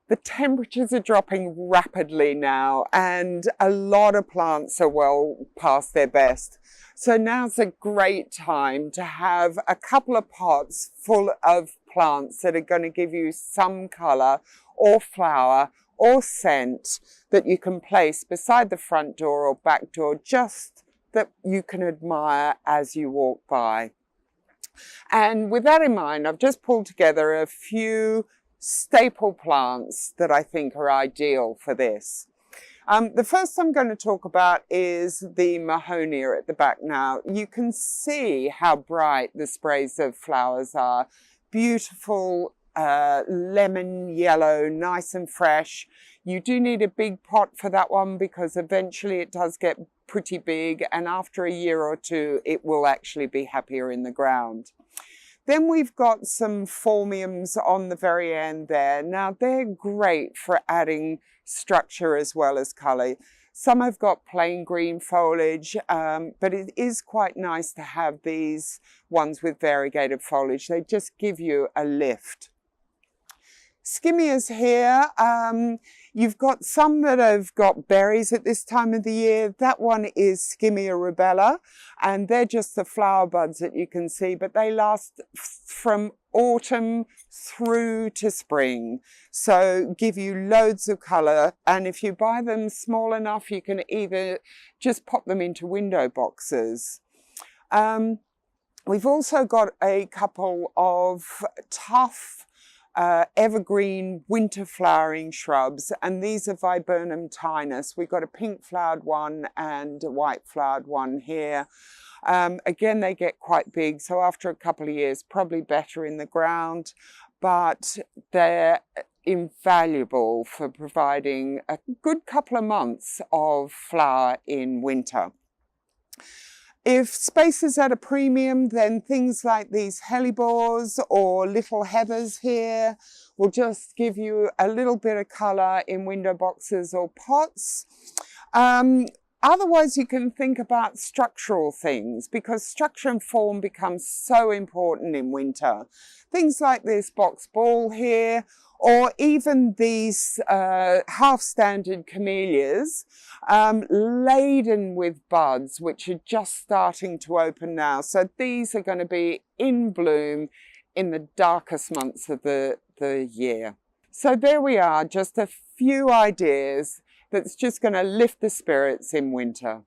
The temperatures are dropping rapidly now, and a lot of plants are well past their best. So now's a great time to have a couple of pots full of plants that are going to give you some colour or flower or scent that you can place beside the front door or back door, just that you can admire as you walk by. And with that in mind, I've just pulled together a few staple plants that I think are ideal for this. The first I'm going to talk about is the Mahonia at the back now. You can see how bright the sprays of flowers are. Beautiful lemon yellow, nice and fresh. You do need a big pot for that one because eventually it does get pretty big, and after a year or two it will actually be happier in the ground. Then we've got some phormiums on the very end there. Now they're great for adding structure as well as colour. Some have got plain green foliage, but it is quite nice to have these ones with variegated foliage. They just give you a lift. Skimmias here, you've got some that have got berries at this time of the year. That one is Skimmia rubella, and they're just the flower buds that you can see, but they last from autumn through to spring, so give you loads of colour. And if you buy them small enough, you can either just pop them into window boxes. We've also got a couple of tough evergreen winter flowering shrubs, and these are Viburnum tinus. We've got a pink flowered one and a white flowered one here. Again, they get quite big, so after a couple of years probably better in the ground, but they're invaluable for providing a good couple of months of flower in winter. If space is at a premium, then things like these hellebores or little heathers here will just give you a little bit of colour in window boxes or pots. Otherwise, you can think about structural things, because structure and form becomes so important in winter. Things like this box ball here, or even these half-standard camellias, laden with buds, which are just starting to open now. So these are going to be in bloom in the darkest months of the year. So there we are, just a few ideas that's just going to lift the spirits in winter.